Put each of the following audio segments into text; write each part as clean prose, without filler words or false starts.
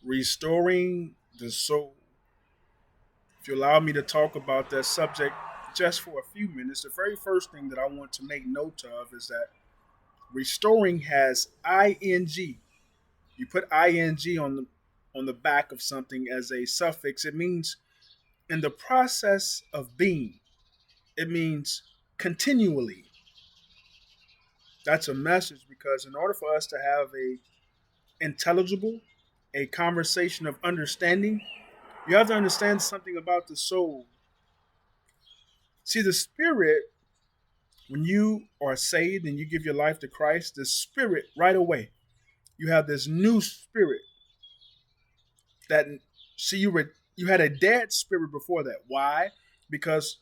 Restoring the soul. If you allow me to talk about that subject just for a few minutes, the very first thing that I want to make note of is that restoring has ing. You put ing on the back of something as a suffix. It means in the process of being. It means continually. That's a message because in order for us to have a intelligible, a conversation of understanding, you have to understand something about the soul. See, the spirit, when you are saved and you give your life to Christ, the spirit right away, you have this new spirit that see you had a dead spirit before that. Why? Because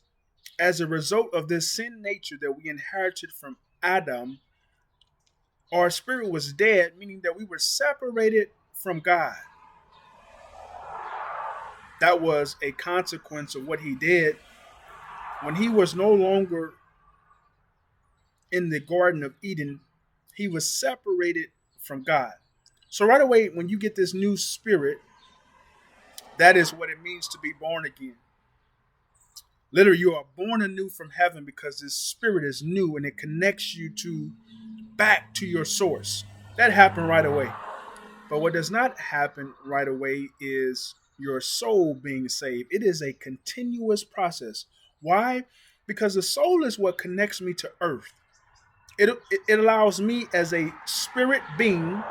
as a result of this sin nature that we inherited from Adam, our spirit was dead, meaning that we were separated from God. That was a consequence of what he did when he was no longer in the Garden of Eden. He was separated from God. So right away, when you get this new spirit, that is what it means to be born again. Literally, you are born anew from heaven because this spirit is new and it connects you to back to your source. That happened right away. But what does not happen right away is your soul being saved. It is a continuous process. Why? Because the soul is what connects me to earth. It allows me as a spirit being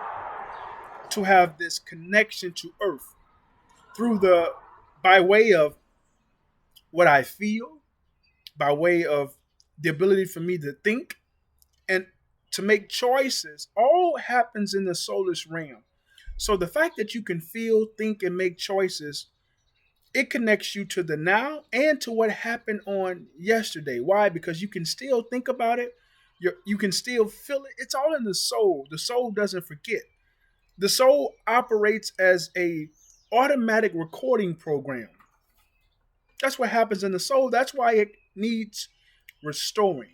to have this connection to earth through the by way of what I feel, by way of the ability for me to think and to make choices. All happens in the soulless realm. So the fact that you can feel, think, and make choices, it connects you to the now and to what happened on yesterday. Why? Because you can still think about it. You can still feel it. It's all in the soul. The soul doesn't forget. The soul operates as a automatic recording program. That's what happens in the soul. That's why it needs restoring.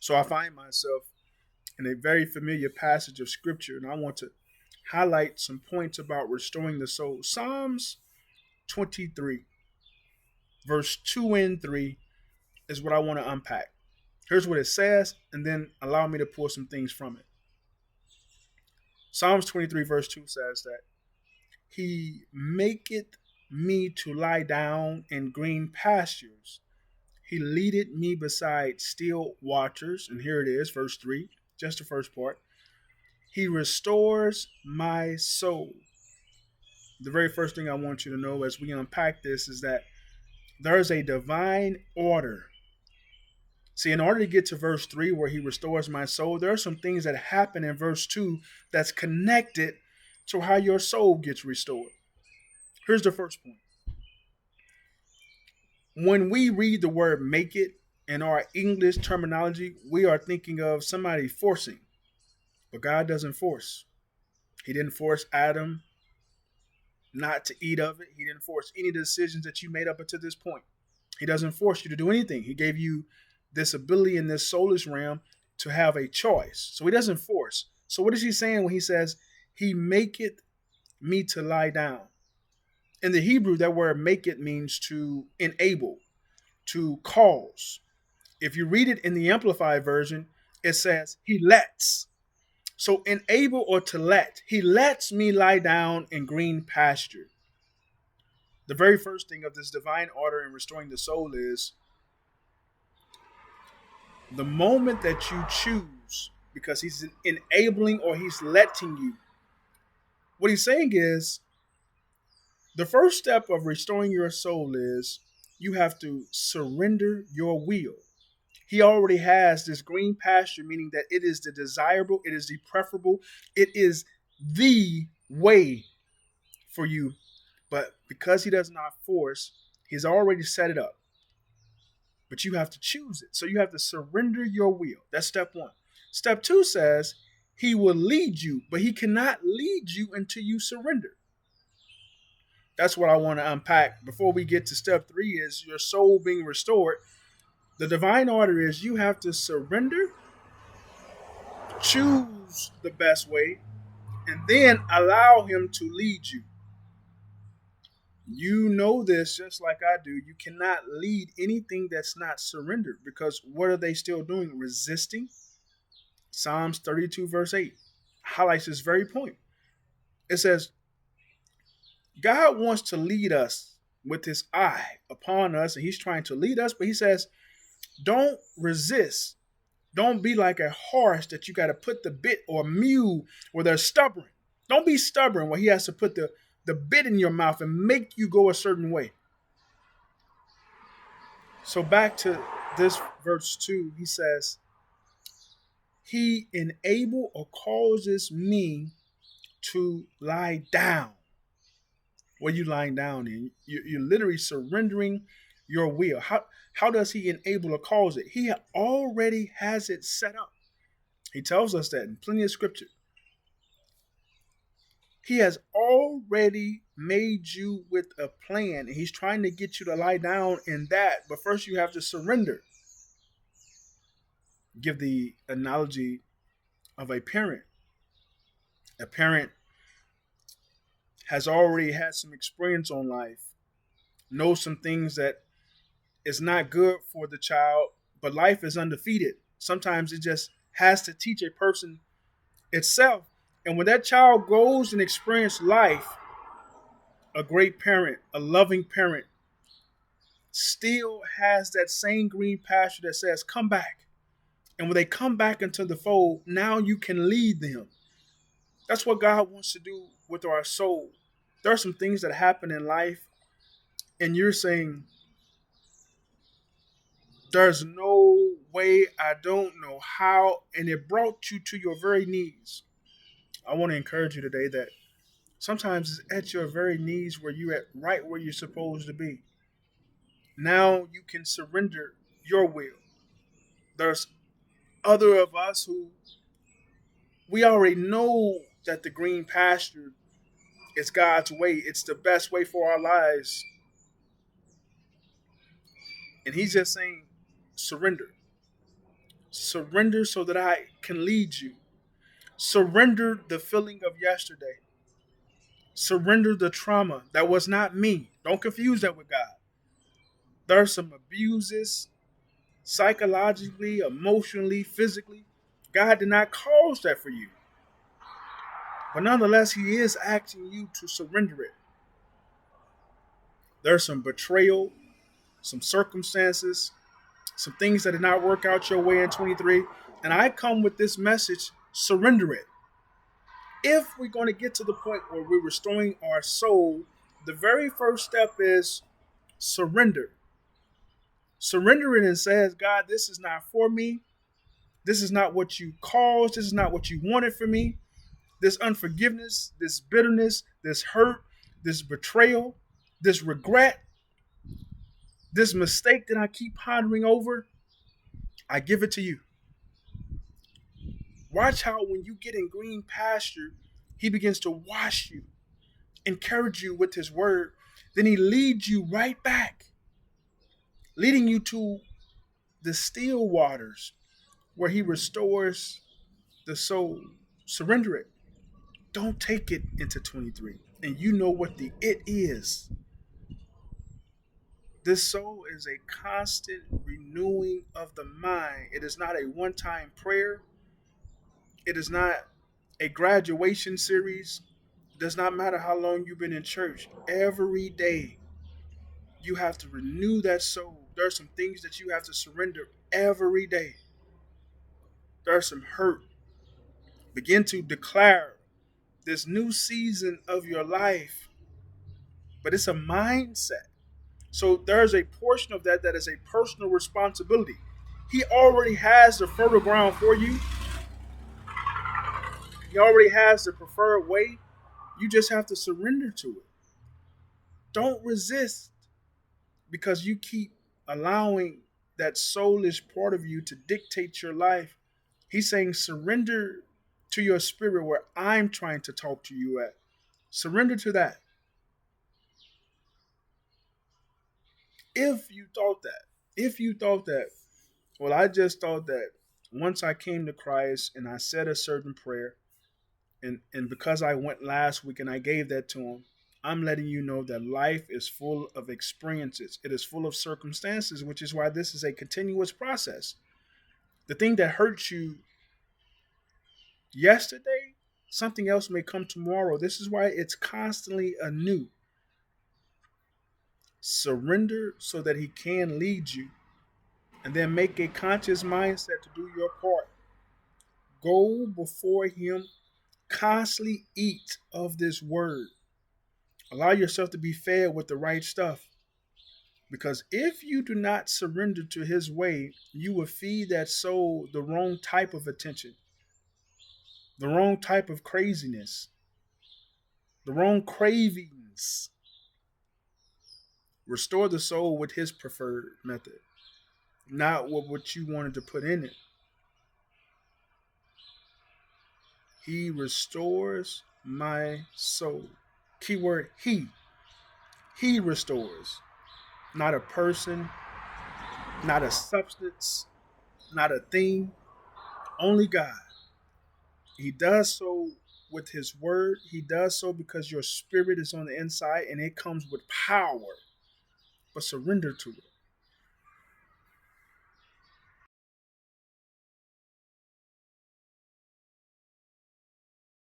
So I find myself in a very familiar passage of scripture, and I want to highlight some points about restoring the soul. Psalms 23, verse 2 and 3 is what I want to unpack. Here's what it says, and then allow me to pull some things from it. Psalms 23, verse 2 says that he maketh me to lie down in green pastures. He leadeth me beside still waters. And here it is, verse 3, just the first part. He restores my soul. The very first thing I want you to know as we unpack this is that there is a divine order. See, in order to get to verse 3, where he restores my soul, there are some things that happen in verse 2 that's connected to how your soul gets restored. Here's the first point. When we read the word make it in our English terminology, we are thinking of somebody forcing, but God doesn't force. He didn't force Adam not to eat of it. He didn't force any of the decisions that you made up until this point. He doesn't force you to do anything. He gave you this ability in this soulless realm to have a choice. So he doesn't force. So what is he saying when he says, he maketh me to lie down? In the Hebrew, that word make it means to enable, to cause. If you read it in the Amplified version, it says he lets. So enable or to let. He lets me lie down in green pasture. The very first thing of this divine order in restoring the soul is the moment that you choose, because he's enabling or he's letting you. What he's saying is the first step of restoring your soul is you have to surrender your will. He already has this green pasture, meaning that it is the desirable, it is the preferable, it is the way for you. But because he does not force, he's already set it up. But you have to choose it. So you have to surrender your will. That's step one. Step two says he will lead you, but he cannot lead you until you surrender. That's what I want to unpack. Before we get to step three is your soul being restored. The divine order is you have to surrender, choose the best way, and then allow him to lead you. You know this just like I do. You cannot lead anything that's not surrendered, because what are they still doing? Resisting. Psalms 32, verse 8 highlights this very point. It says, God wants to lead us with his eye upon us, and he's trying to lead us, but he says, don't resist. Don't be like a horse that you got to put the bit, or a mule where they're stubborn. Don't be stubborn where he has to put the bit in your mouth and make you go a certain way. So back to this verse 2, he says, he enable or causes me to lie down. What are you lying down in? You're literally surrendering your will. How does he enable or cause it? He already has it set up. He tells us that in plenty of scripture. He has already made you with a plan, and he's trying to get you to lie down in that. But first, you have to surrender. Give the analogy of a parent. A parent has already had some experience on life, knows some things that is not good for the child, but life is undefeated. Sometimes it just has to teach a person itself. And when that child goes and experiences life, a great parent, a loving parent, still has that same green pasture that says, come back. And when they come back into the fold, now you can lead them. That's what God wants to do with our soul. There are some things that happen in life, and you're saying, there's no way, I don't know how, and it brought you to your very knees. I want to encourage you today that sometimes it's at your very knees where you're at, right where you're supposed to be. Now you can surrender your will. There's other of us who we already know that the green pasture is God's way. It's the best way for our lives. And he's just saying, surrender. Surrender so that I can lead you. Surrender the feeling of yesterday. Surrender the trauma. That was not me. Don't confuse that with God. There are some abuses, psychologically, emotionally, physically. God did not cause that for you. But nonetheless, he is asking you to surrender it. There's some betrayal, some circumstances, some things that did not work out your way in 23. And I come with this message, surrender it. If we're going to get to the point where we're restoring our soul, the very first step is surrender. Surrender it and says, God, this is not for me. This is not what you caused. This is not what you wanted for me. This unforgiveness, this bitterness, this hurt, this betrayal, this regret, this mistake that I keep pondering over, I give it to you. Watch how when you get in green pasture, he begins to wash you, encourage you with his word. Then he leads you right back, leading you to the still waters where he restores the soul. Surrender it. Don't take it into 23. And you know what the it is. This soul is a constant renewing of the mind. It is not a one time prayer. It is not a graduation series. It does not matter how long you've been in church. Every day, you have to renew that soul. There are some things that you have to surrender every day. There's some hurt. Begin to declare this new season of your life. But it's a mindset. So there's a portion of that that is a personal responsibility. He already has the fertile ground for you. He already has the preferred way. You just have to surrender to it. Don't resist because you keep allowing that soulish part of you to dictate your life. He's saying surrender to your spirit where I'm trying to talk to you at. Surrender to that. If you thought that, well, I just thought that once I came to Christ and I said a certain prayer, And because I went last week and I gave that to him, I'm letting you know that life is full of experiences. It is full of circumstances, which is why this is a continuous process. The thing that hurts you yesterday, something else may come tomorrow. This is why it's constantly anew. Surrender so that he can lead you, and then make a conscious mindset to do your part. Go before him, constantly eat of this word. Allow yourself to be fed with the right stuff. Because if you do not surrender to his way, you will feed that soul the wrong type of attention, the wrong type of craziness, the wrong cravings. Restore the soul with his preferred method, not what you wanted to put in it. He restores my soul. Keyword he. He restores. Not a person, not a substance, not a thing, only God. He does so with his word. He does so because your spirit is on the inside and it comes with power. But surrender to it.